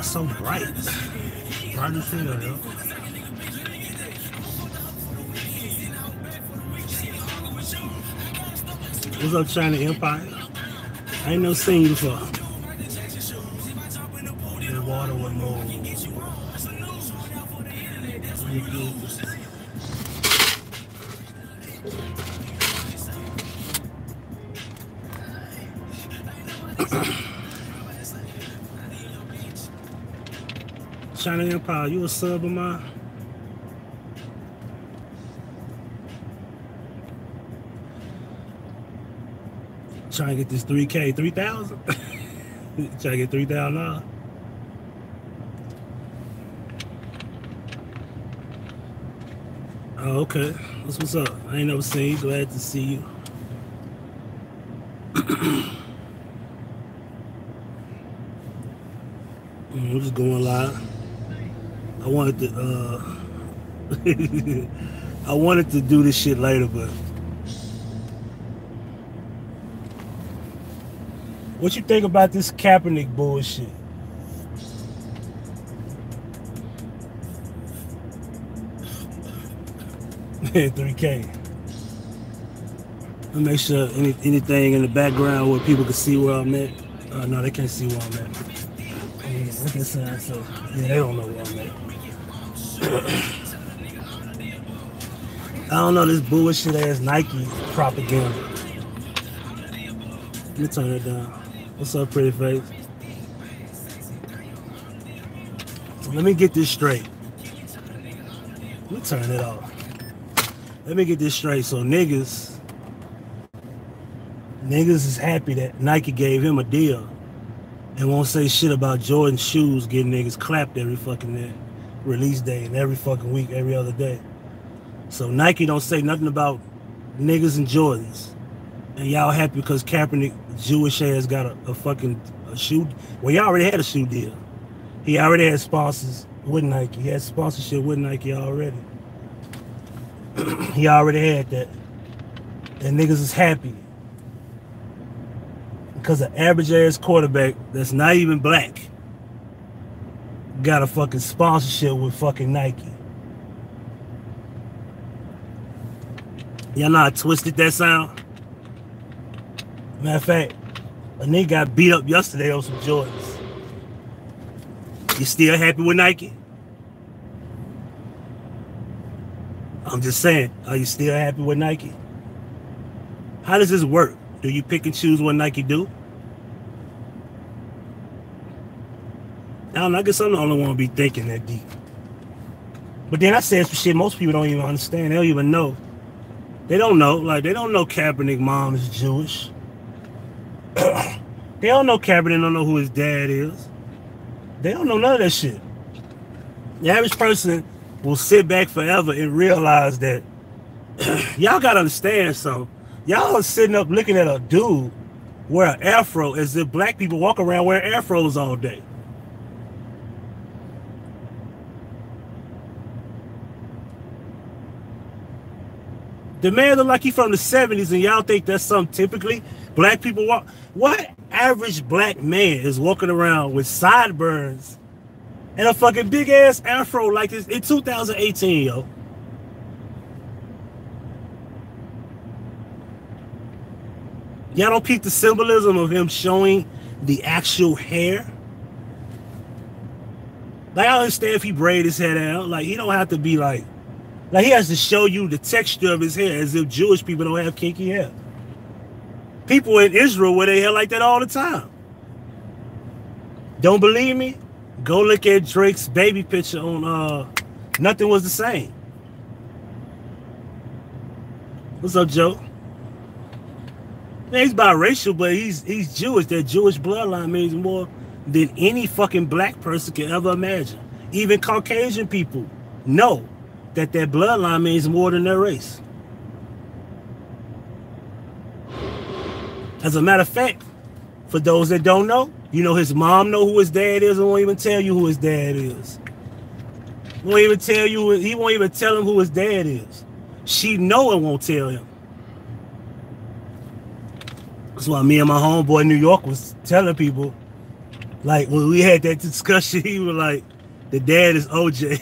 So bright. Hard to feel, yo. What's up, China Empire? I ain't never seen you before. The water with mold. China Empire, you a sub of mine? Trying to get this 3K, 3,000? Trying to get $3,000. Oh, okay. That's what's up. I ain't never seen you. Glad to see you. I'm just going live. I wanted to I wanted to do this shit later, but what you think about this Kaepernick bullshit? $3K. I'll make sure anything in the background where people can see where I'm at. No, they can't see where I'm at. Look at that, so yeah, they don't know where I'm at. I don't know this bullshit ass Nike propaganda. Let me turn it down. What's up, pretty face? Let me get this straight. Let me turn it off. Let me get this straight. So niggas is happy that Nike gave him a deal and won't say shit about Jordan shoes getting niggas clapped every fucking day, release day, and every fucking week, every other day. So Nike don't say nothing about niggas and Jordans. And y'all happy because Kaepernick, Jewish ass, got a fucking shoe. Well, he already had a shoe deal. He already had sponsors with Nike. He had sponsorship with Nike already. He already had that. And niggas is happy. Because an average ass quarterback that's not even black got a fucking sponsorship with fucking Nike. Y'all know how twisted that sound? Matter of fact, a nigga got beat up yesterday on some Jordans. You still happy with Nike? I'm just saying, are you still happy with Nike? How does this work? Do you pick and choose what Nike do? I don't know, I guess I'm the only one to be thinking that deep. But then I said some shit most people don't even understand. They don't even know. They don't know. Like, they don't know Kaepernick's mom is Jewish. They don't know Kaepernick, don't know who his dad is. They don't know none of that shit. The average person will sit back forever and realize that y'all gotta understand something. Y'all are sitting up looking at a dude wear an afro as if black people walk around wearing afros all day. The man look like he from the 70s and y'all think that's something typically black people walk. What average black man is walking around with sideburns and a fucking big ass afro like this in 2018, yo? Y'all don't peep the symbolism of him showing the actual hair? Like, I understand if he braid his head out. Like, he don't have to be like he has to show you the texture of his hair as if Jewish people don't have kinky hair. People in Israel wear their hair like that all the time. Don't believe me? Go look at Drake's baby picture on Nothing Was the Same. What's up, Joe? Man, he's biracial, but he's Jewish. That Jewish bloodline means more than any fucking black person can ever imagine. Even Caucasian people know that bloodline means more than their race. As a matter of fact, for those that don't know, you know his mom know who his dad is and won't even tell you who his dad is. Won't even tell you, he won't even tell him who his dad is. She know and won't tell him. That's why me and my homeboy in New York was telling people, like when we had that discussion, he was like, the dad is OJ.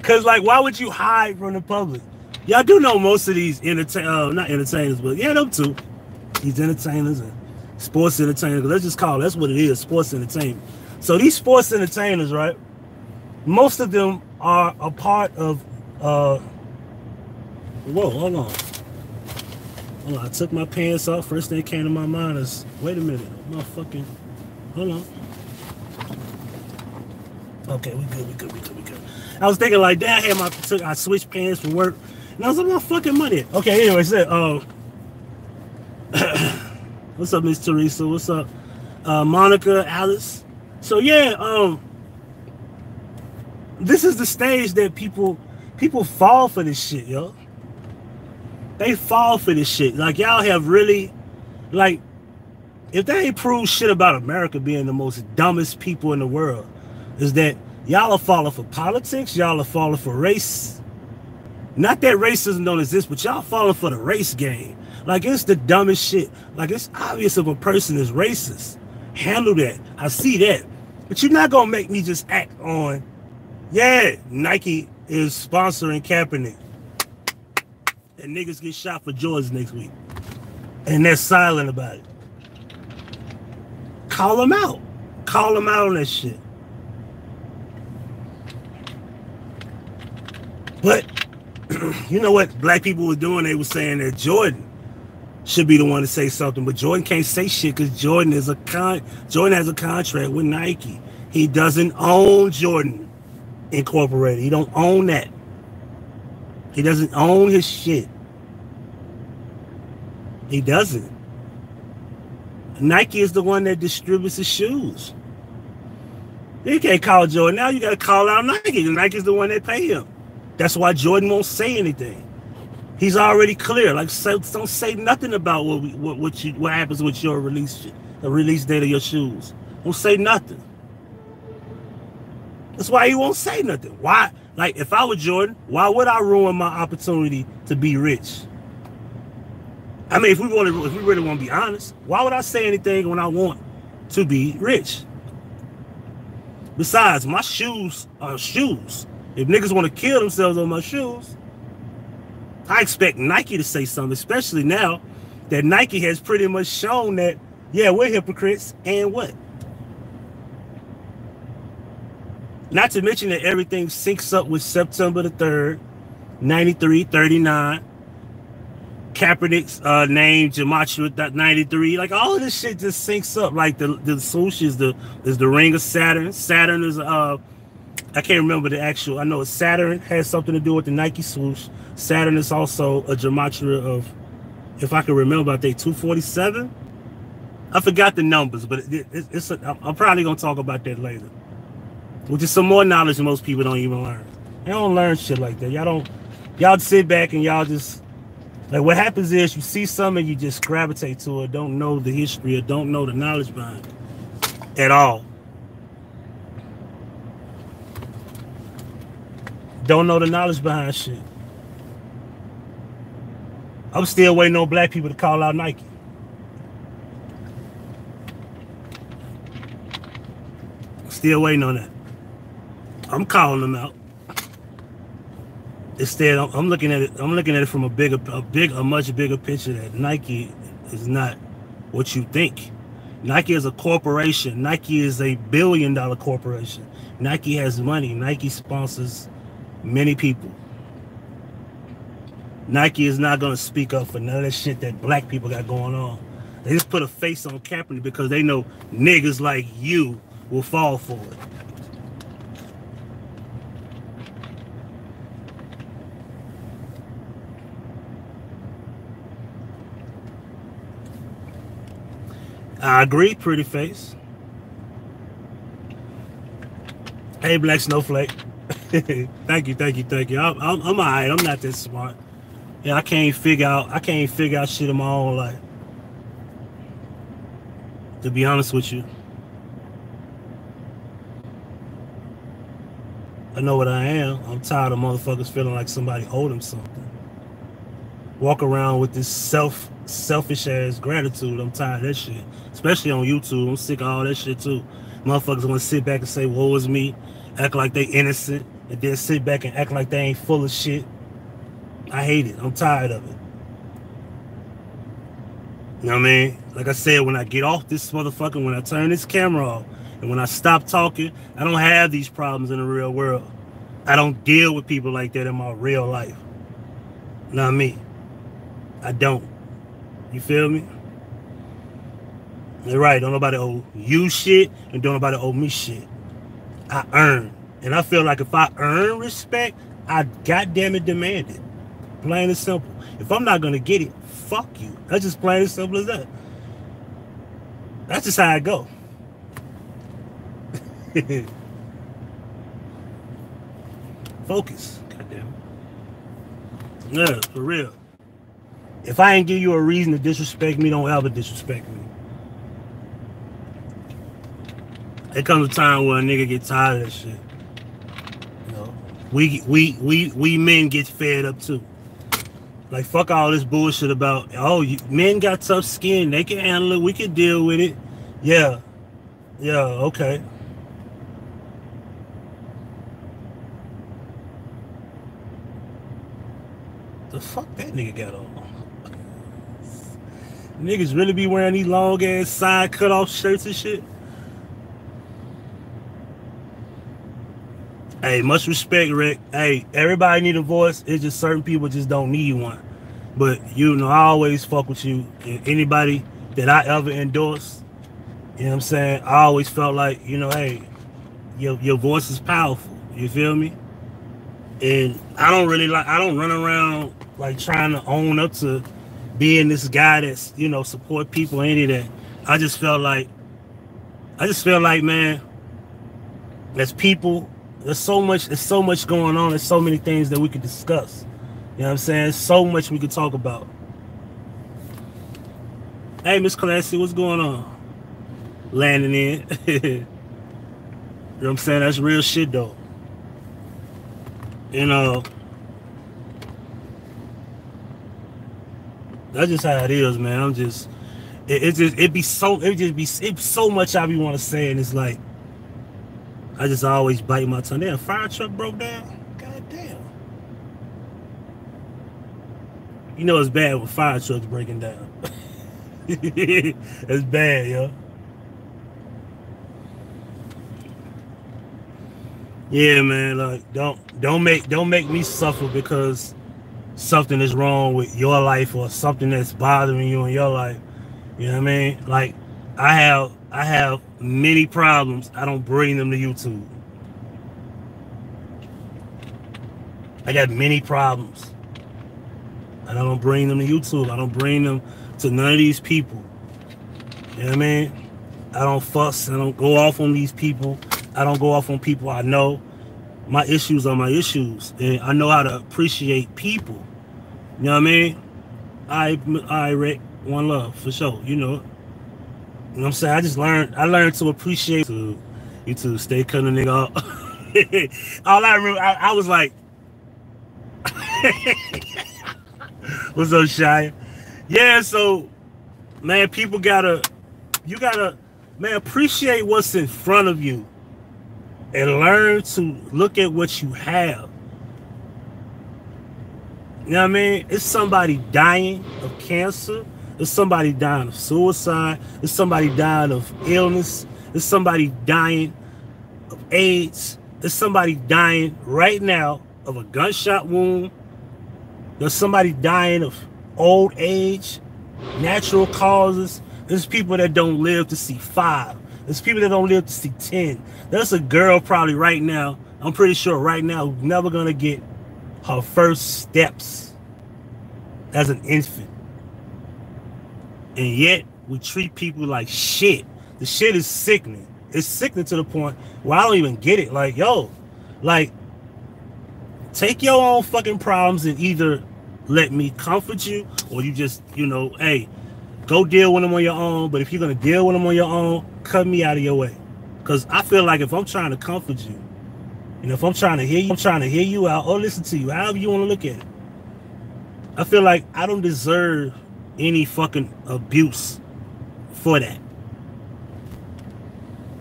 Cause like, why would you hide from the public? Y'all do know most of these not entertainers, but yeah, them too. These entertainers and sports entertainers. Let's just call it, that's what it is, sports entertainment. So these sports entertainers, right? Most of them are a part of whoa, hold on. Hold on, I took my pants off. First thing that came to my mind is, wait a minute, motherfucking, hold on. Okay, we good. I was thinking like, damn, I switched pants for work, and I was like, my fucking money. Okay, anyway, so what's up, Miss Teresa? What's up, Monica, Alice? So yeah, this is the stage that people fall for this shit, yo. They fall for this shit. Like, y'all have really, like, if they ain't proved shit about America being the most dumbest people in the world, is that y'all are falling for politics, y'all are falling for race. Not that racism don't exist, but y'all falling for the race game. Like, it's the dumbest shit. Like, it's obvious if a person is racist. Handle that. I see that. But you're not gonna make me just act on, yeah, Nike is sponsoring Kaepernick. And niggas get shot for Jordans next week. And they're silent about it. Call them out. Call them out on that shit. But, you know what black people were doing? They were saying that Jordan should be the one to say something. But Jordan can't say shit because Jordan has a contract with Nike. He doesn't own Jordan Incorporated. He don't own that. He doesn't own his shit. He doesn't. Nike is the one that distributes his shoes. You can't call Jordan now. You got to call out Nike. Nike's the one that pay him. That's why Jordan won't say anything. He's already clear. Like, don't say nothing about what happens with your release date of your shoes. Don't say nothing. That's why he won't say nothing. Why? Like, if I were Jordan, why would I ruin my opportunity to be rich? I mean, if we really want to be honest, why would I say anything when I want to be rich? Besides, my shoes are shoes. If niggas want to kill themselves on my shoes, I expect Nike to say something, especially now that Nike has pretty much shown that, yeah, we're hypocrites, and what? Not to mention that everything syncs up with September the 3rd, 93, 39. Kaepernick's name, Gematria 93. Like, all of this shit just syncs up. Like, the swoosh is the ring of Saturn. Saturn is, I can't remember the actual, I know Saturn has something to do with the Nike swoosh. Saturn is also a gematria of, if I can remember, I think 247. I forgot the numbers, but I'm probably going to talk about that later. Which is some more knowledge most people don't even learn. They don't learn shit like that. Y'all sit back and y'all just, like, what happens is you see something and you just gravitate to it, don't know the history or don't know the knowledge behind it at all. Don't know the knowledge behind shit. I'm still waiting on black people to call out Nike. Still waiting on that. I'm calling them out. Instead, I'm looking at it. I'm looking at it from a much bigger picture. That Nike is not what you think. Nike is a corporation. Nike is a billion-dollar corporation. Nike has money. Nike sponsors many people. Nike is not going to speak up for none of that shit that black people got going on. They just put a face on Kaepernick because they know niggas like you will fall for it. I agree, pretty face. Hey, Black Snowflake. Thank you. I'm alright. I'm not that smart. Yeah, I can't figure out shit in my own life. To be honest with you. I know what I am. I'm tired of motherfuckers feeling like somebody owed them something. Walk around with this selfish ass gratitude. I'm tired of that shit. Especially on YouTube. I'm sick of all that shit too. Motherfuckers want to sit back and say, woe is me, act like they innocent, and then sit back and act like they ain't full of shit. I hate it. I'm tired of it. You know what I mean? Like I said, when I get off this motherfucker, when I turn this camera off, and when I stop talking, I don't have these problems in the real world. I don't deal with people like that in my real life. Not me. I don't. You feel me? You're right. Don't nobody owe you shit, and don't nobody owe me shit. I earn. And I feel like if I earn respect, I goddamn it demand it. Plain and simple. If I'm not gonna get it, fuck you. That's just plain and simple as that. That's just how I go. Focus. Goddamn. Yeah, for real. If I ain't give you a reason to disrespect me, don't ever disrespect me. There comes a time where a nigga get tired of that shit. You know, we men get fed up too. Like, fuck all this bullshit about, oh, men got tough skin, they can handle it, we can deal with it. Yeah, okay. The fuck that nigga got on? Niggas really be wearing these long ass side cut off shirts and shit. Hey, much respect, Rick. Hey, everybody need a voice. It's just certain people just don't need one. But, you know, I always fuck with you. Anybody that I ever endorsed, you know what I'm saying? I always felt like, you know, hey, your voice is powerful. You feel me? And I don't run around like trying to own up to being this guy that's, you know, support people, any of that. I just feel like, man, there's people. There's so much going on. There's so many things that we could discuss. You know what I'm saying? There's so much we could talk about. Hey, Miss Classy, what's going on? Landing in. You know what I'm saying? That's real shit, though. You know, that's just how it is, man. I'm just, it's so much I be want to say, and it's like, I just always bite my tongue. Damn, fire truck broke down. God damn. You know it's bad with fire trucks breaking down. It's bad, yo. Yeah, man. Like, don't make me suffer because something is wrong with your life or something that's bothering you in your life. You know what I mean? Like, I have many problems. I don't bring them to YouTube. I got many problems, and I don't bring them to YouTube. I don't bring them to none of these people. You know what I mean? I don't fuss. I don't go off on these people. I don't go off on people I know. My issues are my issues, and I know how to appreciate people. You know what I mean? I Rick, one love for sure. You know it. You know what I'm saying? I learned to appreciate you to stay cutting a nigga off. All I remember, I was like, what's up, Shia? Yeah, so, man, you gotta, man, appreciate what's in front of you and learn to look at what you have. You know what I mean? It's somebody dying of cancer. There's somebody dying of suicide. There's somebody dying of illness. There's somebody dying of AIDS. There's somebody dying right now of a gunshot wound. There's somebody dying of old age, natural causes. There's people that don't live to see 5. There's people that don't live to see 10. There's a girl probably right now, I'm pretty sure right now, who's never going to get her first steps as an infant. And yet, we treat people like shit. The shit is sickening. It's sickening to the point where I don't even get it. Like, yo, like, Take your own fucking problems and either let me comfort you, or you just, you know, hey, go deal with them on your own. But if you're going to deal with them on your own, cut me out of your way. Because I feel like if I'm trying to comfort you, and if I'm trying to hear you out or listen to you, however you want to look at it, I feel like I don't deserve any fucking abuse for that.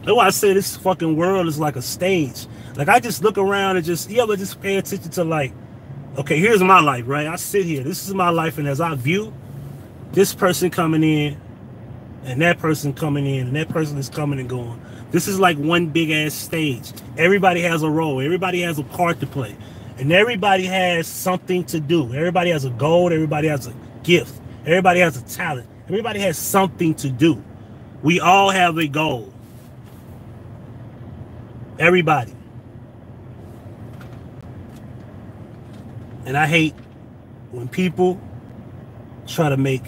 That's why I say this fucking world is like a stage. Like, I just look around and just, but just pay attention to, like, okay, here's my life, right? I sit here. This is my life. And as I view this person coming in and that person coming in and that person is coming and going, this is like one big ass stage. Everybody has a role. Everybody has a part to play. And everybody has something to do. Everybody has a goal. Everybody has a gift. Everybody has a talent. Everybody has something to do. We all have a goal. Everybody. And I hate when people try to make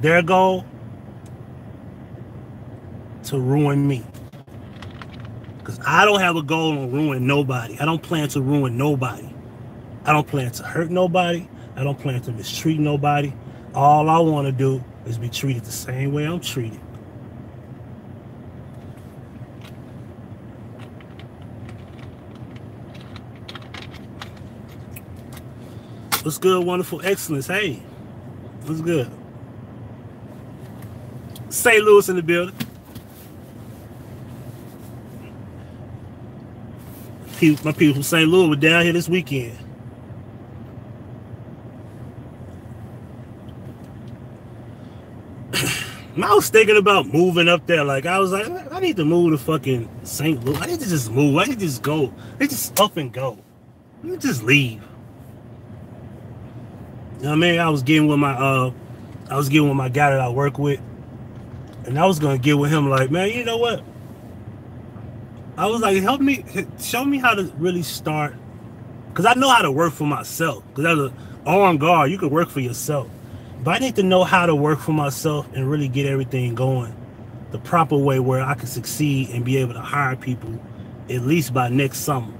their goal to ruin me. Because I don't have a goal on ruining nobody. I don't plan to ruin nobody. I don't plan to hurt nobody. I don't plan to mistreat nobody. All I want to do is be treated the same way I'm treated. What's good, wonderful excellence? Hey, what's good? St. Louis in the building. My people from St. Louis were down here this weekend. I was thinking about moving up there. Like, I was like, I need to move to fucking St. Louis. I need to just move. I need to just go. I need to just up and go. Let me just leave. You know what I mean? I was getting with my guy that I work with, and I was gonna get with him like, man, you know what? I was like, show me how to really start, because I know how to work for myself. Because as an armed guard, you can work for yourself, but I need to know how to work for myself and really get everything going the proper way where I can succeed and be able to hire people at least by next summer.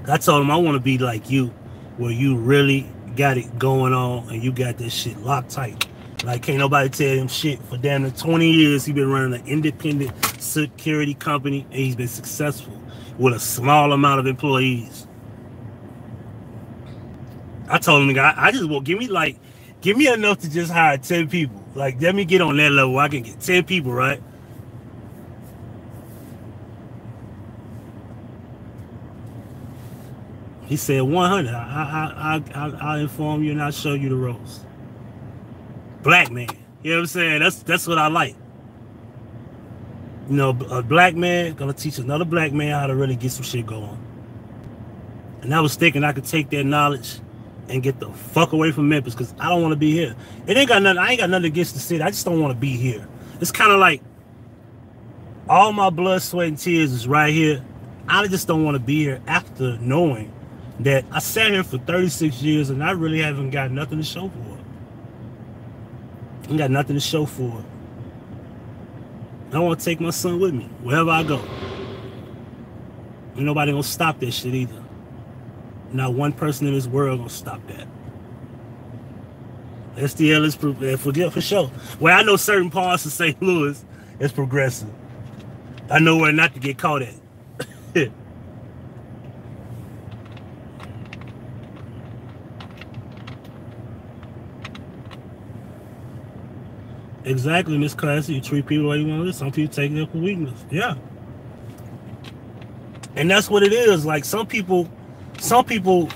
I told him I want to be like you, where you really got it going on and you got this shit locked tight. Like, can't nobody tell him shit. For damn near 20 years, he's been running an independent security company, and he's been successful with a small amount of employees. I told him, I just want, give me enough to just hire 10 people. Like, let me get on that level where I can get 10 people, right? He said 100. I'll inform you and I'll show you the ropes. Black man. You know what I'm saying? That's what I like. You know, a black man gonna teach another black man how to really get some shit going. And I was thinking I could take that knowledge and get the fuck away from Memphis, because I don't want to be here. I ain't got nothing against the city. I just don't want to be here. It's kind of like all my blood, sweat, and tears is right here. I just don't want to be here after knowing that I sat here for 36 years and I really haven't got nothing to show for it. I got nothing to show for it. I want to take my son with me wherever I go. Ain't nobody gonna stop that shit either. Not one person in this world gonna stop that. STL is for sure. Well, I know certain parts of St. Louis is progressive. I know where not to get caught at. Exactly, Miss Classy. You treat people like you want to. Some people take it for weakness. Yeah. And that's what it is. Like, some people think, well,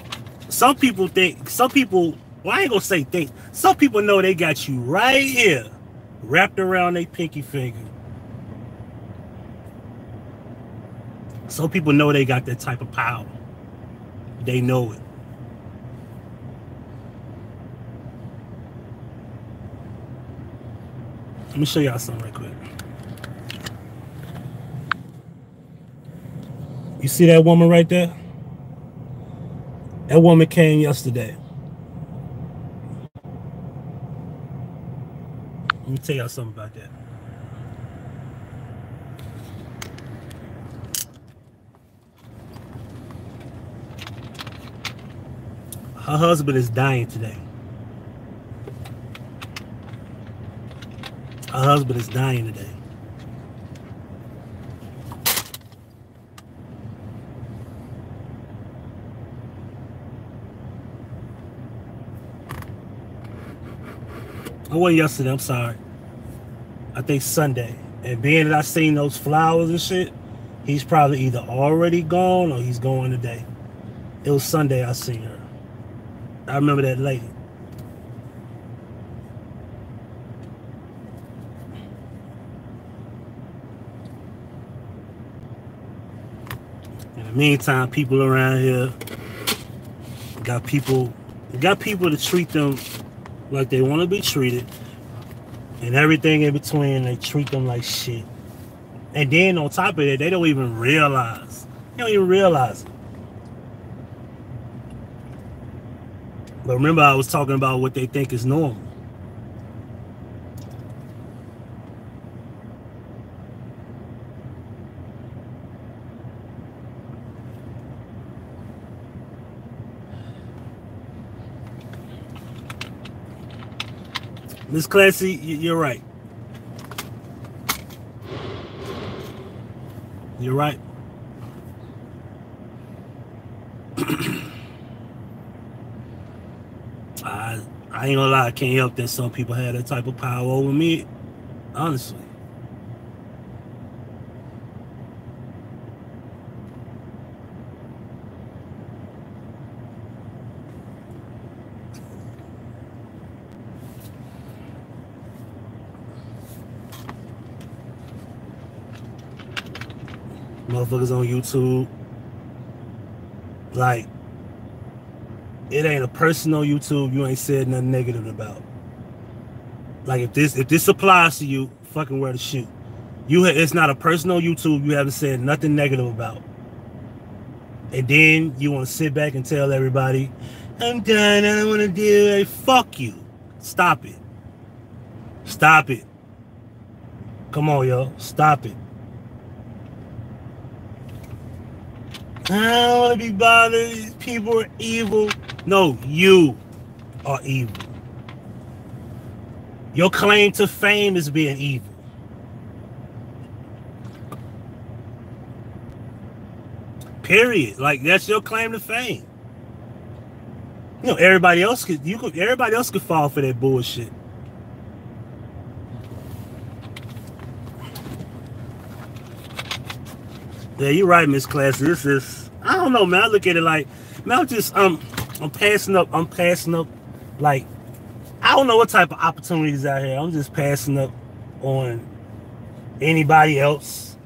I ain't gonna say think. Some people know they got you right here, wrapped around their pinky finger. Some people know they got that type of power. They know it. Let me show y'all something right quick. You see that woman right there? That woman came yesterday. Let me tell y'all something about that. Her husband is dying today. Her husband is dying today. I wasn't yesterday, I'm sorry. I think Sunday. And being that I seen those flowers and shit, he's probably either already gone or he's going today. It was Sunday I seen her. I remember that lady. In the meantime, people around here got people to treat them like they want to be treated, and everything in between, they treat them like shit. And then on top of it, they don't even realize. They don't even realize it. But remember, I was talking about what they think is normal. Miss Classy, you're right. You're right. I ain't gonna lie, I can't help that some people have that type of power over me, honestly. Motherfuckers on YouTube, like, it ain't a person on YouTube you ain't said nothing negative about. Like, if this applies to you, fucking wear the shoe. It's not a person on YouTube you haven't said nothing negative about. And then you want to sit back and tell everybody, I'm done, I don't want to do it. Fuck you. Stop it. Stop it. Come on, yo. Stop it. I don't want to be bothered. These people are evil. No, you are evil. Your claim to fame is being evil. Period. Like, that's your claim to fame. You know, everybody else could fall for that bullshit. Yeah, you're right, Miss Classy. This is, I don't know, man. I look at it like, man, I'm passing up, like, I don't know what type of opportunities out here. I'm just passing up on anybody else,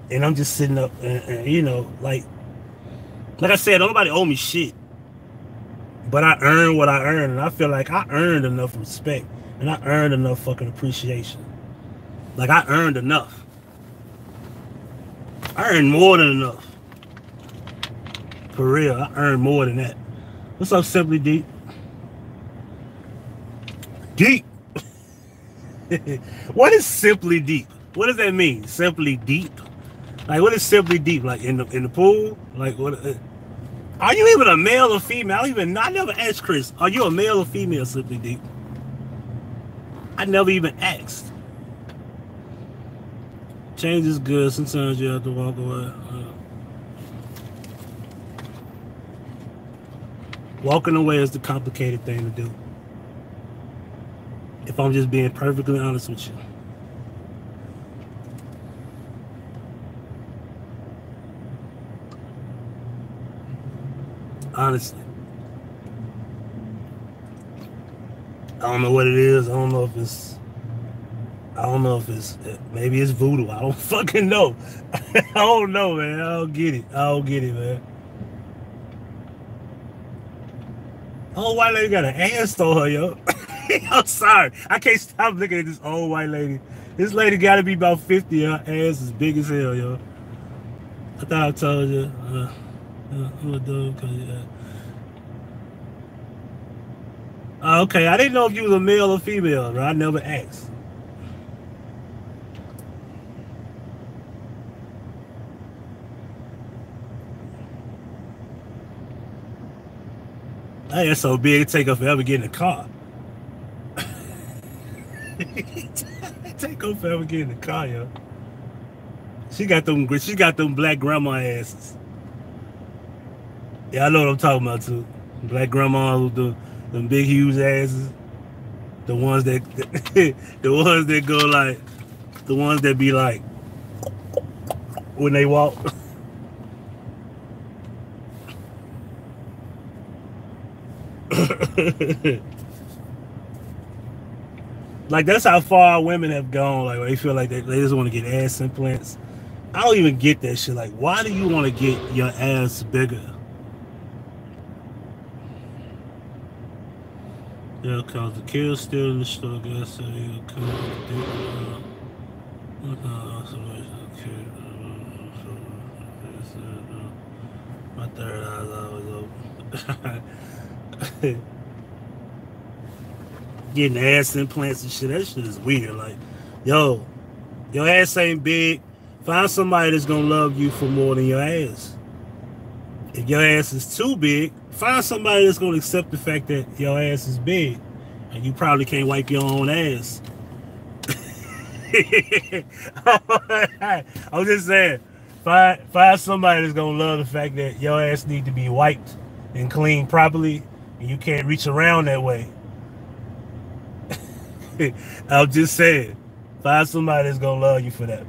and I'm just sitting up, and you know, like I said, nobody owe me shit, but I earned what I earned, and I feel like I earned enough respect, and I earned enough fucking appreciation. Like, I earned enough. I earned more than enough. For real, I earned more than that. What's up, Simply Deep? Deep. What is Simply Deep? What does that mean? Simply Deep? Like, what is Simply Deep? Like, in the pool? Like, what? Are you even a male or female? I never asked Chris. Are you a male or female, Simply Deep? I never even asked. Change is good. Sometimes you have to walk away. Walking away is the complicated thing to do. If I'm just being perfectly honest with you. Honestly. I don't know what it is. I don't know if it's maybe it's voodoo. I don't fucking know. I don't know, man. I don't get it, man. Old white lady got an ass on her, yo. I'm sorry. I can't stop looking at this old white lady. This lady gotta be about 50. Her ass is big as hell, yo. I thought I told you. I'm a dude, okay, I didn't know if you was a male or female, bro. I never asked. Hey, that's so big it take her forever to get in the car. Take her forever to get in the car, yo. She got them black grandma asses. Yeah, I know what I'm talking about too. Black grandmas with them big huge asses. The ones that the ones that go like, the ones that be like when they walk. Like, that's how far women have gone. Like, they feel like they just want to get ass implants. I don't even get that shit. Like, why do you want to get your ass bigger? Yeah, cause the kid's still in the store. Guys, so he'll come my third eye's always open. Getting ass implants and shit, that shit is weird. Like, yo, your ass ain't big. Find somebody that's gonna love you for more than your ass. If your ass is too big, find somebody that's gonna accept the fact that your ass is big and you probably can't wipe your own ass. I'm just saying, find somebody that's gonna love the fact that your ass need to be wiped and cleaned properly and you can't reach around that way. I'm just saying, find somebody that's gonna love you for that.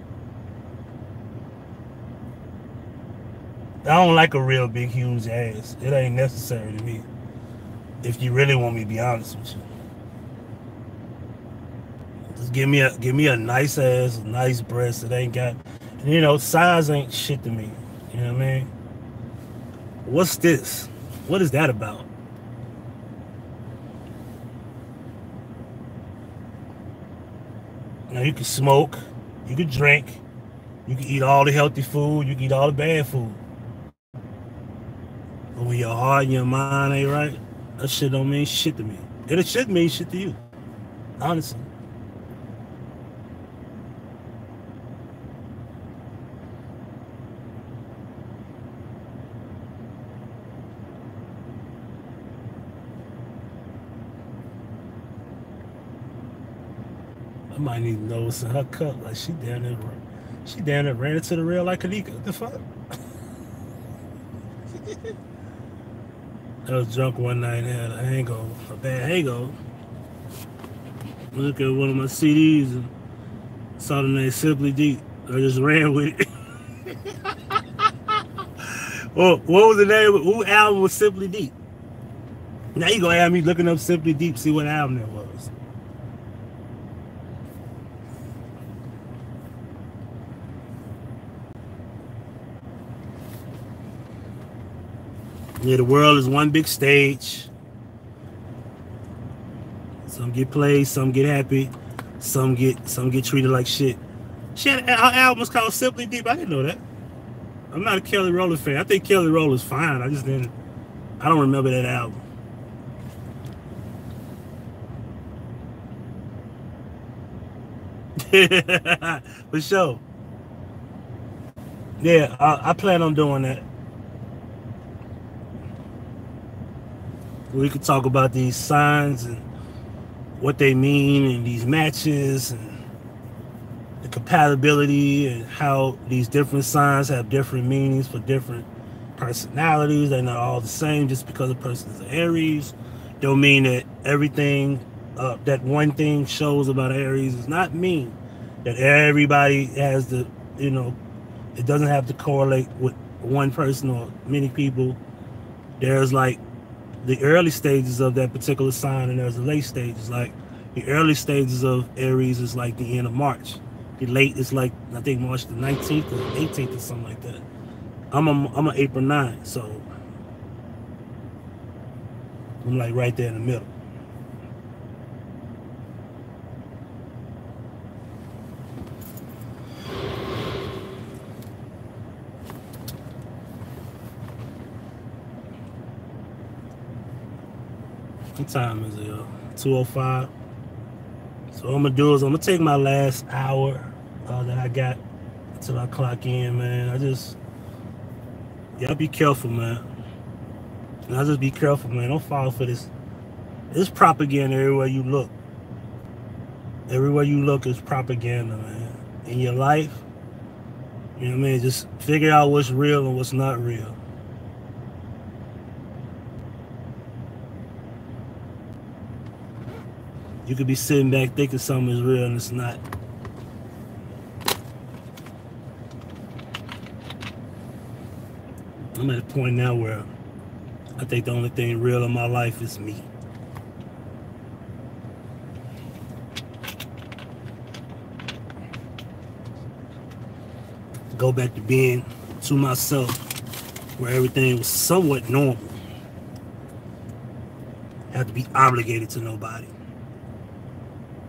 I don't like a real big huge ass. It ain't necessary to me. If you really want me to be honest with you, just give me a nice ass, a nice breast that ain't got, you know, size ain't shit to me. You know what I mean? What's this? What is that about? Now, you can smoke, you can drink, you can eat all the healthy food, you can eat all the bad food. But when your heart and your mind ain't right, that shit don't mean shit to me. It should mean shit to you, honestly. I might need to know what's in her cup. Like, she down there ran into the rail like Kanika. What the fuck? I was drunk one night and had a hangover, a bad hangover. Look at one of my CDs and saw the name Simply Deep. I just ran with it. Well, what was the name? Who album was Simply Deep? Now you gonna have me looking up Simply Deep, see what album that was. Yeah, the world is one big stage. Some get played, some get happy, some get treated like shit. Shit, our album was called Simply Deep. I didn't know that. I'm not a Kelly Rowland fan. I think Kelly Rowland's fine. I don't remember that album. For sure. Yeah, I plan on doing that. We could talk about these signs and what they mean and these matches and the compatibility and how these different signs have different meanings for different personalities. They're not all the same. Just because a person is an Aries don't mean that everything that one thing shows about Aries does not mean that everybody has the, you know, it doesn't have to correlate with one person or many people. There's like the early stages of that particular sign and there's the late stages. Like the early stages of Aries is like the end of March. The late is like, I think March the 19th or 18th or something like that. I'm a April 9th, so I'm like right there in the middle. What time is it, yo? 2:05. So what I'm gonna do is I'm gonna take my last hour that I got until I clock in, man. Y'all be careful, man. And I'll just be careful, man. Don't fall for this. It's propaganda everywhere you look. Everywhere you look is propaganda, man. In your life, you know what I mean? Just figure out what's real and what's not real. You could be sitting back thinking something is real and it's not. I'm at a point now where I think the only thing real in my life is me. Go back to being to myself, where everything was somewhat normal. I have to be obligated to nobody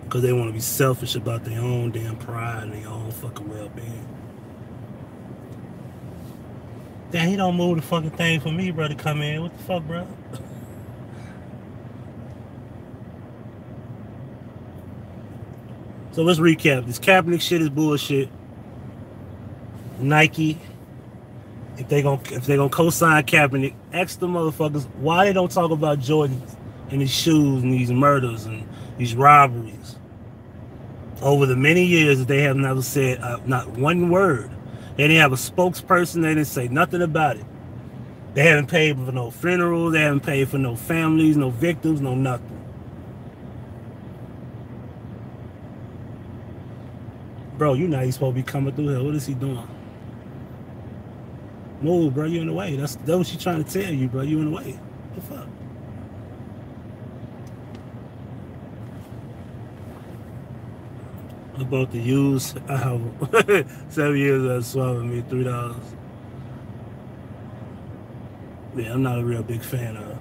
because they want to be selfish about their own damn pride and their own fucking well-being. Damn, he don't move the fucking thing for me, bro, to come in. What the fuck, bro? So let's recap. This Kaepernick shit is bullshit. Nike, if they gonna co-sign Kaepernick, ask the motherfuckers why they don't talk about Jordans and his shoes and these murders and these robberies over the many years that they have never said not one word. They didn't have a spokesperson. They didn't say nothing about it. They haven't paid for no funerals. They haven't paid for no families, no victims, no nothing. Bro, you're not even supposed to be coming through here. What is he doing? Move, bro. You in the way. That's what she's trying to tell you, bro. You in the way. What the fuck? About to use 7 years of swallowing me $3. Yeah, I'm not a real big fan of it.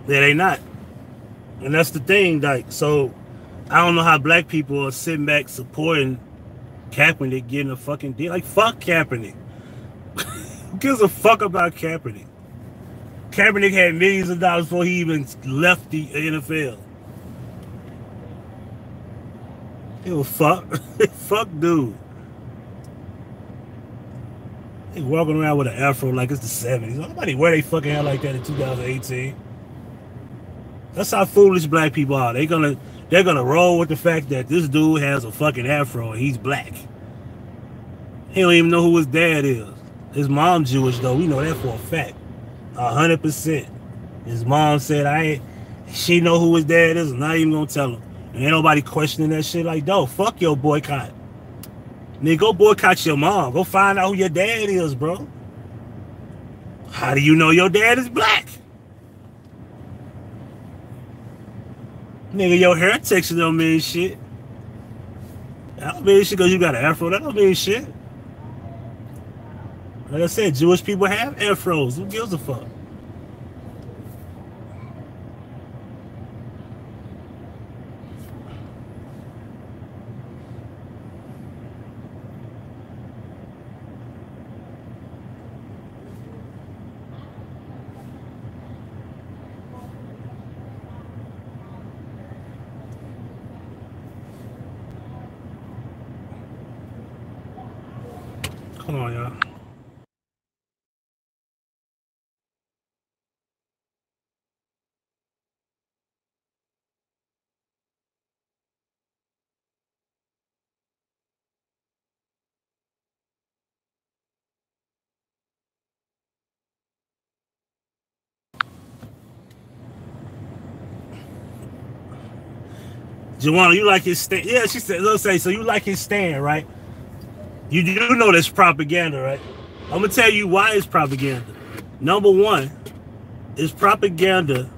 Yeah, they not. And that's the thing, like, so I don't know how black people are sitting back supporting Kaepernick getting a fucking deal. Like, fuck Kaepernick. Who gives a fuck about Kaepernick? Kaepernick had millions of dollars before he even left the NFL. He was fuck. Fuck dude. He walking around with an afro like it's the 70s. Nobody wear they fucking hair like that in 2018. That's how foolish black people are. They're gonna roll with the fact that this dude has a fucking afro and he's black. He don't even know who his dad is. His mom Jewish though. We know that for a fact. 100%. His mom said she know who his dad is and not even gonna tell him. And ain't nobody questioning that shit like, no, fuck your boycott. Nigga, go boycott your mom. Go find out who your dad is, bro. How do you know your dad is black? Nigga, your hair texture don't mean shit. That don't mean shit because you got an afro. That don't mean shit. Like I said, Jewish people have afros. Who gives a fuck? Come on, y'all. Joanna, you like his stand? Yeah, she said, let's say, so you like his stand, right? You do know that's propaganda, right? I'm going to tell you why it's propaganda. Number one, it's propaganda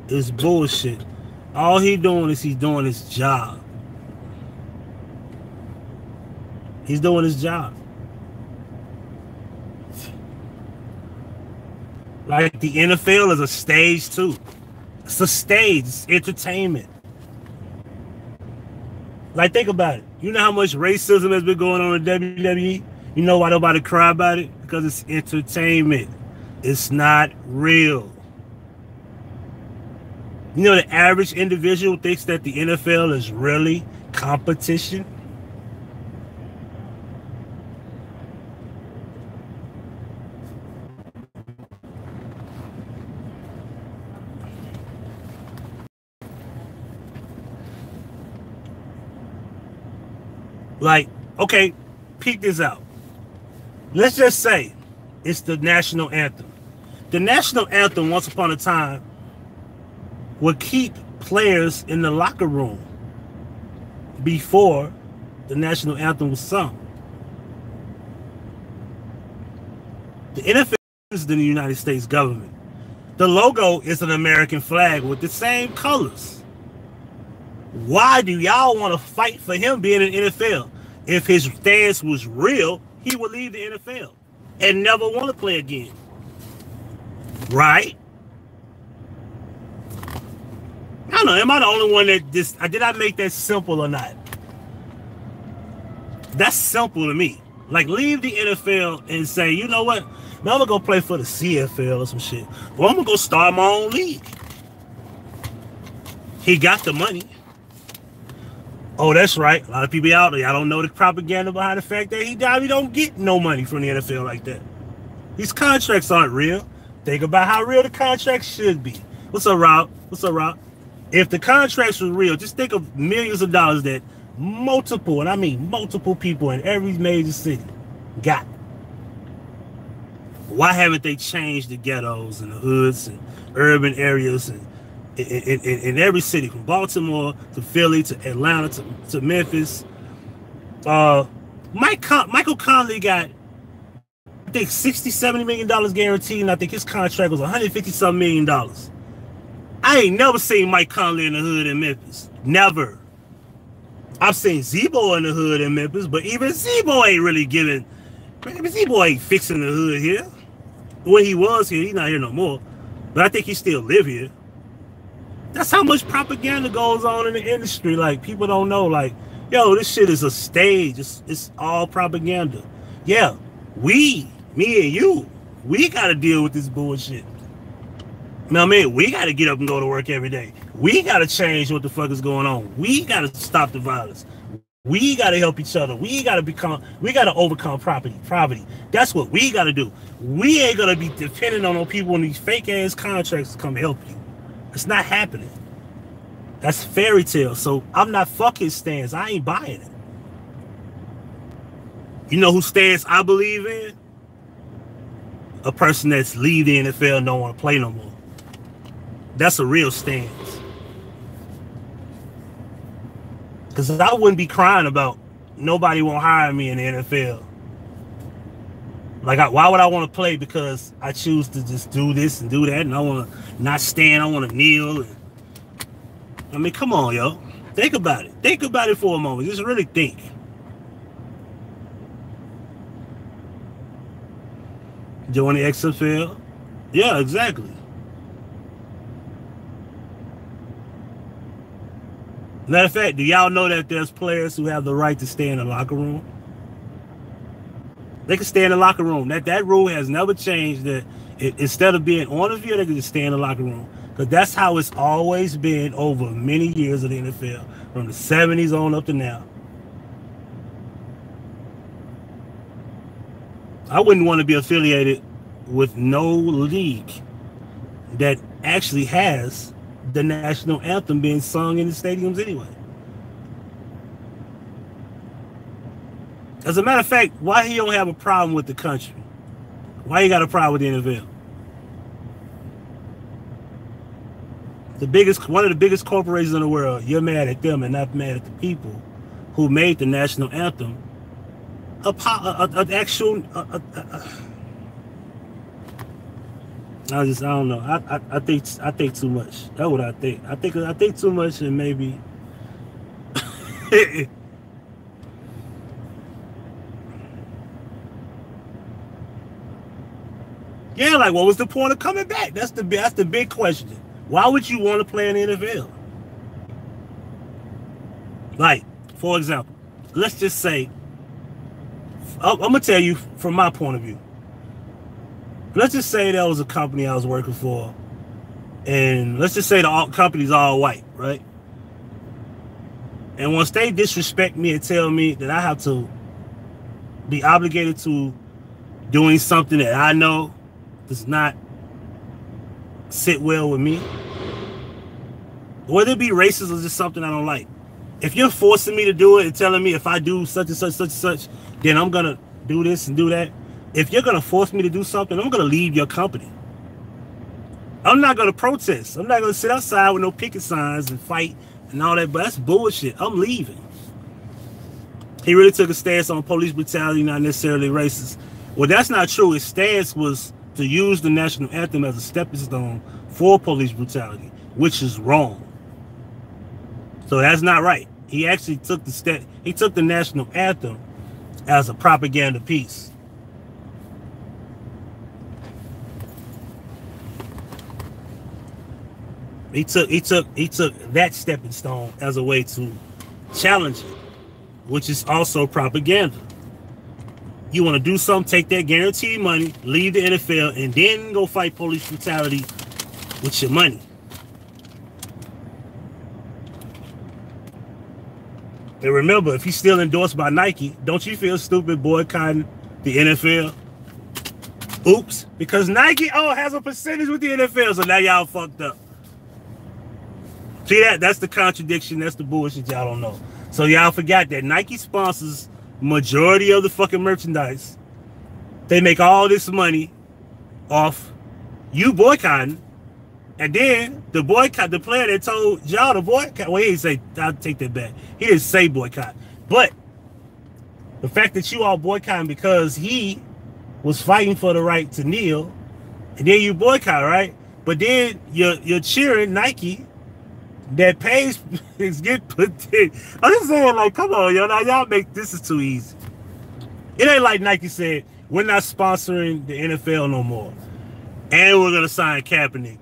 is bullshit. All he's doing his job. He's doing his job. Like the NFL is a stage too. It's a stage. It's entertainment. Like, think about it. You know how much racism has been going on in WWE? You know why nobody cry about it? Because it's entertainment. It's not real. You know, the average individual thinks that the NFL is really competition. Like, okay, peek this out. Let's just say it's the national anthem. The national anthem, once upon a time, would keep players in the locker room before the national anthem was sung. The NFL is the United States government. The logo is an American flag with the same colors. Why do y'all want to fight for him being in the NFL? If his stance was real, he would leave the NFL and never want to play again. Right? I don't know. Am I the only one that just... Did I make that simple or not? That's simple to me. Like, leave the NFL and say, you know what? Now I'm going to go play for the CFL or some shit. Or I'm going to go start my own league. He got the money. Oh, that's right. A lot of people out there, I don't know the propaganda behind the fact that he don't get no money from the NFL like that. These contracts aren't real. Think about how real the contracts should be. What's up, Rob? What's up, Rob? If the contracts were real, just think of millions of dollars that multiple, and I mean multiple people in every major city got. Why haven't they changed the ghettos and the hoods and urban areas and in every city, from Baltimore to Philly to Atlanta to Memphis? Michael Conley got, I think, $60–70 million guaranteed, and I think his contract was $150-something million. I ain't never seen Mike Conley in the hood in Memphis. Never. I've seen Zebo in the hood in Memphis, but even Zebo ain't really giving. Zebo ain't fixing the hood here. When he was here, he's not here no more. But I think he still live here. That's how much propaganda goes on in the industry. Like, people don't know, like, yo, this shit is a stage. It's all propaganda. Yeah, me and you, we got to deal with this bullshit. You know what I mean? We got to get up and go to work every day. We got to change what the fuck is going on. We got to stop the violence. We got to help each other. We got to overcome poverty. That's what we got to do. We ain't going to be dependent on people in these fake ass contracts to come help you. It's not happening. That's fairy tale. So I'm not fucking stance. I ain't buying it. You know who stance I believe in? A person that's leave the NFL and don't want to play no more. That's a real stance. Because I wouldn't be crying about nobody won't hire me in the NFL. Like, why would I want to play? Because I choose to just do this and do that, and I want to not stand, I want to kneel. And, I mean, come on, yo. Think about it. Think about it for a moment. Just really think. Join the XFL? Yeah, exactly. Matter of fact, do y'all know that there's players who have the right to stay in the locker room? They can stay in the locker room. That rule has never changed. That instead of being on the field, they can just stay in the locker room. Because that's how it's always been over many years of the NFL, from the 70s on up to now. I wouldn't want to be affiliated with no league that actually has the national anthem being sung in the stadiums anyway. As a matter of fact, why he don't have a problem with the country? Why you got a problem with the NFL? One of the biggest corporations in the world, you're mad at them and not mad at the people who made the national anthem I don't know. I think too much. That's what I think. I think too much, and maybe yeah, like, what was the point of coming back? That's the big question. Why would you want to play in the NFL? Like, for example, let's just say, I'm gonna tell you from my point of view. Let's just say there was a company I was working for, and let's just say the company's all white, right? And once they disrespect me and tell me that I have to be obligated to doing something that I know does not sit well with me, whether it be racist or just something I don't like, if you're forcing me to do it and telling me if I do such and such, such and such, then I'm gonna do this and do that. If you're gonna force me to do something, I'm gonna leave your company. I'm not gonna protest. I'm not gonna sit outside with no picket signs and fight and all that, but that's bullshit. I'm leaving. He really took a stance on police brutality, not necessarily racist. Well, that's not true. His stance was to use the national anthem as a stepping stone for police brutality, which is wrong. So that's not right. He actually took the national anthem as a propaganda piece. He took that stepping stone as a way to challenge it, which is also propaganda. You want to do something, take that guaranteed money, leave the NFL, and then go fight police brutality with your money. And remember, if he's still endorsed by Nike, don't you feel stupid boycotting the NFL? Oops, because Nike has a percentage with the NFL, so now y'all fucked up. See that? That's the contradiction. That's the bullshit y'all don't know. So y'all forgot that Nike sponsors majority of the fucking merchandise. They make all this money off you boycotting, and then the player that told y'all to boycott. Well, he didn't say. I'll take that back. He didn't say boycott, but the fact that you all boycotting because he was fighting for the right to kneel, and then you boycott, right? But then you're cheering Nike. That page is get put in. I'm just saying, like, come on, yo, now y'all make this is too easy. It ain't like Nike said, we're not sponsoring the NFL no more, and we're gonna sign Kaepernick,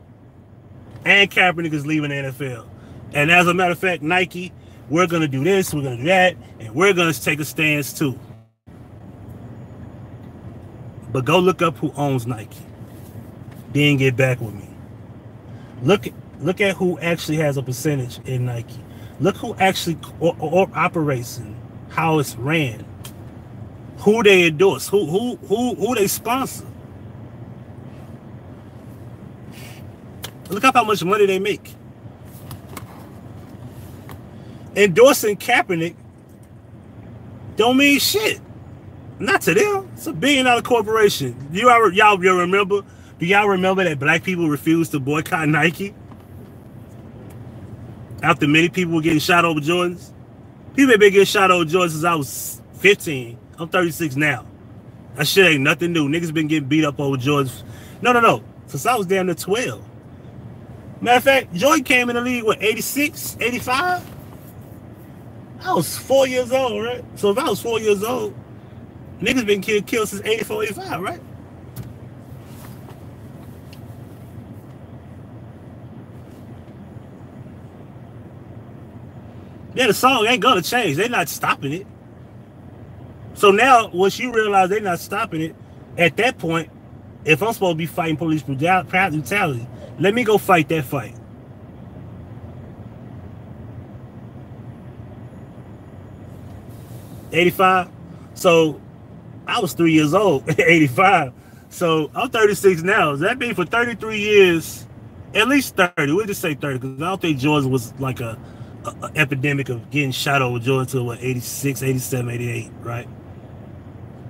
and Kaepernick is leaving the NFL. And as a matter of fact, Nike, we're gonna do this, we're gonna do that, and we're gonna take a stance too. But go look up who owns Nike. Then get back with me. Look at who actually has a percentage in Nike. Look who actually or operates and how it's ran. Who they endorse. Who they sponsor. Look up how much money they make. Endorsing Kaepernick don't mean shit. Not to them. It's a $1 billion corporation. Y'all remember? Do y'all remember that black people refused to boycott Nike? After many people were getting shot over Jordans. People have been getting shot over Jordans since I was 15. I'm 36 now. That shit ain't nothing new. Niggas been getting beat up over Jordans. No. Since I was damn near 12. Matter of fact, Jordan came in the league, what, 86, 85? I was 4 years old, right? So if I was 4 years old, niggas been killed since 84, 85, right? Yeah, the song ain't gonna change. They're not stopping it. So now, once you realize they're not stopping it, at that point, if I'm supposed to be fighting police brutality, let me go fight that fight. '85. So I was 3 years old. '85. So I'm 36 now. Does that mean for 33 years, at least 30? We'll just say 30, because I don't think Jordan was like a epidemic of getting shot over Jordan until what, 86, 87, 88, right?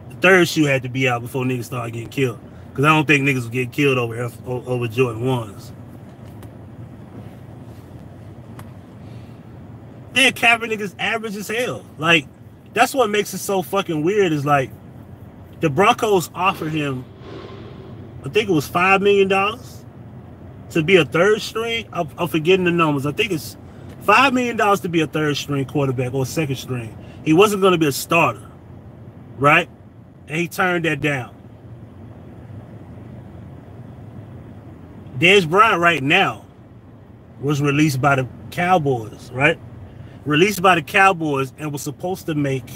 The third shoe had to be out before niggas started getting killed, because I don't think niggas would get killed over Jordan 1s. Yeah, Kaepernick is average as hell. Like, that's what makes it so fucking weird, is like the Broncos offered him, I think it was $5 million to be a third string. I'm forgetting the numbers. I think it's $5 million to be a third string quarterback or second string. He wasn't going to be a starter, right? And he turned that down. Dez Bryant right now was released by the Cowboys, right? Released by the Cowboys and was supposed to make,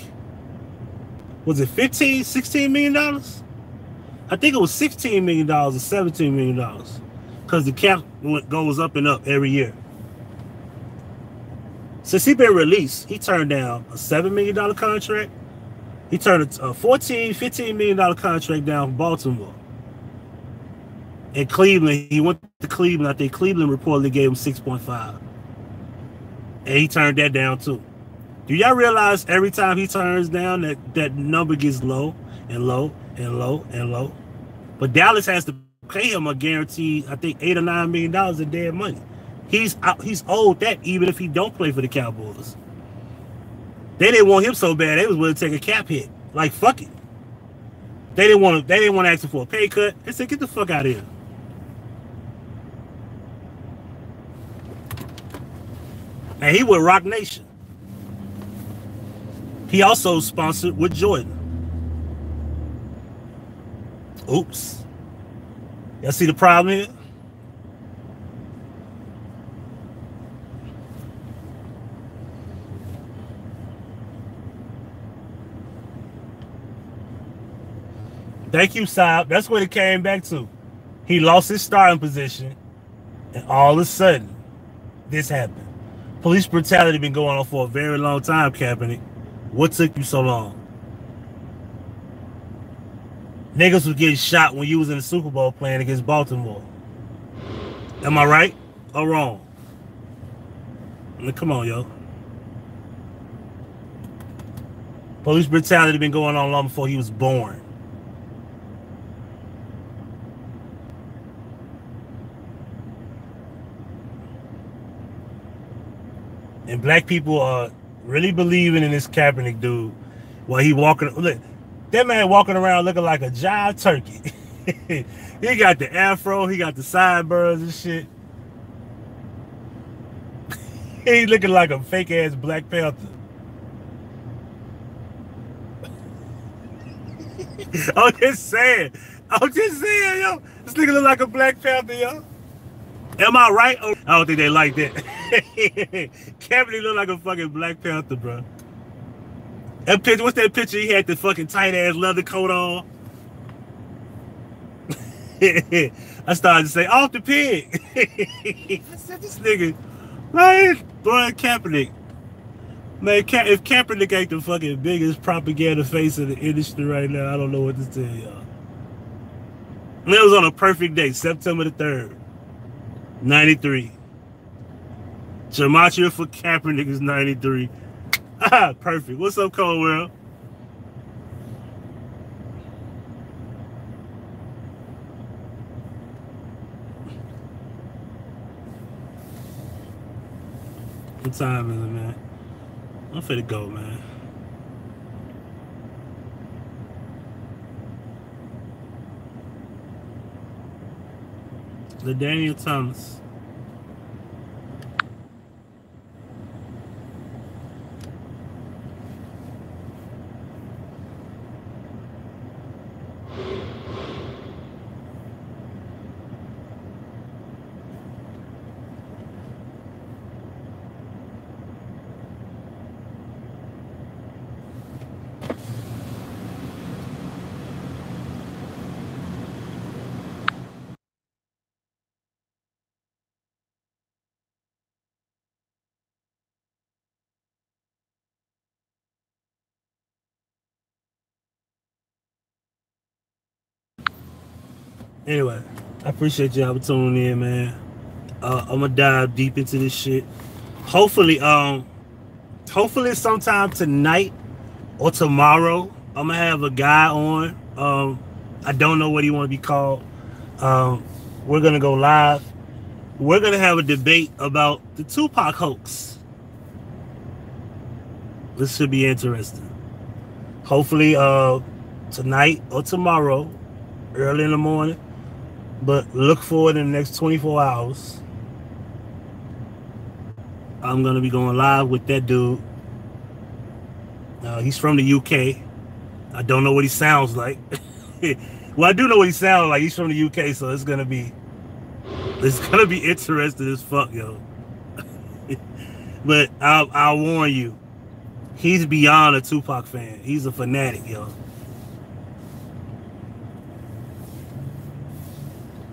was it $16 million? I think it was $16 million or $17 million, because the cap goes up and up every year. Since he's been released, he turned down a $7 million contract. He turned a $15 million contract down from Baltimore. In Cleveland, he went to Cleveland. I think Cleveland reportedly gave him 6.5. And he turned that down too. Do y'all realize every time he turns down that number gets low and low and low and low? But Dallas has to pay him a guaranteed, I think, $8 or $9 million in dead money. He's owed that even if he don't play for the Cowboys. They didn't want him so bad they was willing to take a cap hit. Like, fuck it. They didn't want to ask him for a pay cut. They said, get the fuck out of here. And he with Rock Nation. He also sponsored with Jordan. Oops. Y'all see the problem here? Thank you, Saab. That's what it came back to. He lost his starting position, and all of a sudden, this happened. Police brutality been going on for a very long time, Kaepernick. What took you so long? Niggas was getting shot when you was in the Super Bowl playing against Baltimore. Am I right or wrong? I mean, come on, yo. Police brutality been going on long before he was born. And black people are really believing in this Kaepernick dude while he walking. Look, that man walking around looking like a jive turkey. He got the afro, he got the sideburns and shit. He looking like a fake ass Black Panther. I'm just saying, yo. This nigga look like a Black Panther, yo. Am I right? I don't think they like that. Kaepernick look like a fucking Black Panther, bro. That picture, what's that picture? He had the fucking tight ass leather coat on. I started to say, off the pig. I said, this nigga, man, boy, Kaepernick. Man, if Kaepernick ain't the fucking biggest propaganda face of the industry right now, I don't know what to tell y'all. It was on a perfect day, September the 3rd. 93. Gematria for Kaepernick is 93. Ah, perfect. What's up, Cold World? What time is it, man? I'm finna go, man. The Daniel Thomas. Anyway, I appreciate y'all for tuning in, man. I'm gonna dive deep into this shit. Hopefully sometime tonight or tomorrow, I'm gonna have a guy on. I don't know what he want to be called. We're gonna go live. We're gonna have a debate about the Tupac hoax. This should be interesting. Hopefully tonight or tomorrow, early in the morning. But look for it in the next 24 hours. I'm going to be going live with that dude. He's from the UK. I don't know what he sounds like. Well, I do know what he sounds like. He's from the UK, so it's going to be interesting as fuck, yo. But I'll warn you, he's beyond a Tupac fan. He's a fanatic, yo.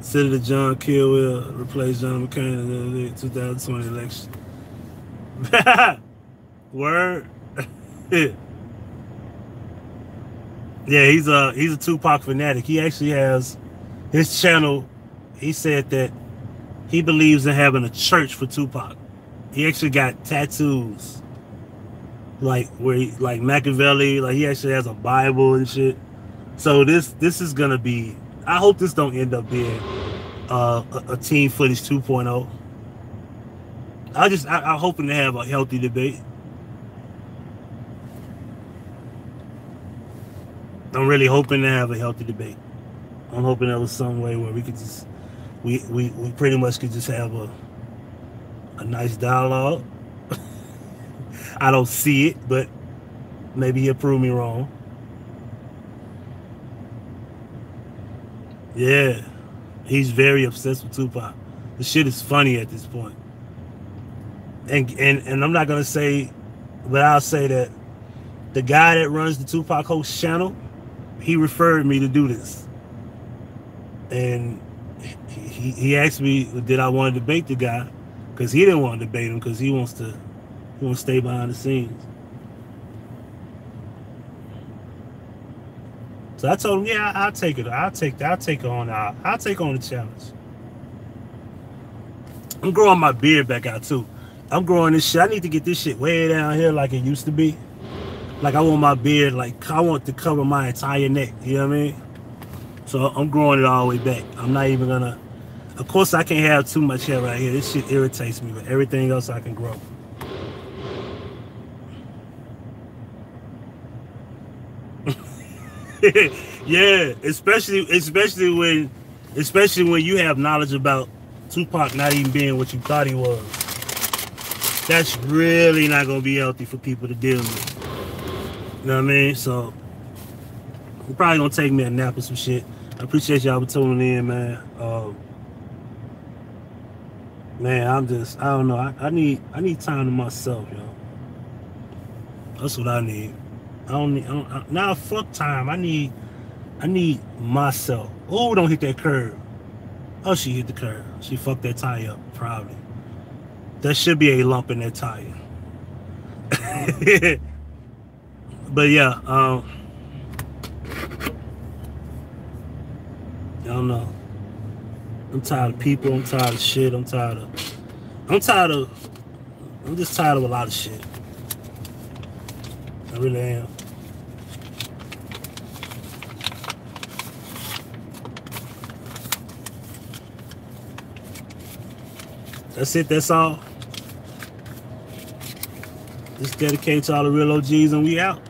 Senator John Kilwell replaced John McCain in the 2020 election. Word. Yeah, he's a Tupac fanatic. He actually has his channel. He said that he believes in having a church for Tupac. He actually got tattoos like where like Machiavelli, like he actually has a Bible and shit. So this is gonna be. I hope this don't end up being a team footage 2.0. I'm hoping to have a healthy debate. I'm really hoping to have a healthy debate. I'm hoping there was some way where we could just we pretty much could just have a nice dialogue. I don't see it, but maybe he'll prove me wrong. Yeah, he's very obsessed with Tupac. The shit is funny at this point. And I'm not gonna say, but I'll say that the guy that runs the Tupac Host channel, he referred me to do this. And he asked me, did I want to debate the guy? Because he didn't want to debate him because he wants to stay behind the scenes. So I told him, yeah, I'll take it. I'll take on the challenge. I'm growing my beard back out too. I'm growing this shit. I need to get this shit way down here like it used to be. Like I want my beard, like I want to cover my entire neck. You know what I mean? So I'm growing it all the way back. I'm not even gonna. Of course, I can't have too much hair right here. This shit irritates me, but everything else I can grow. Yeah, especially when you have knowledge about Tupac not even being what you thought he was. That's really not gonna be healthy for people to deal with. You know what I mean? So we're probably gonna take me a nap or some shit. I appreciate y'all for tuning in, man. Man, I don't know. I need time to myself, yo. That's what I need. Now fuck time. I need myself. Oh, don't hit that curve. Oh, she hit the curve. She fucked that tire up, probably. There should be a lump in that tire. But yeah, I don't know. I'm tired of people. I'm tired of shit. I'm just tired of a lot of shit. I really am. That's it. That's all. Just dedicate to all the real OGs and we out.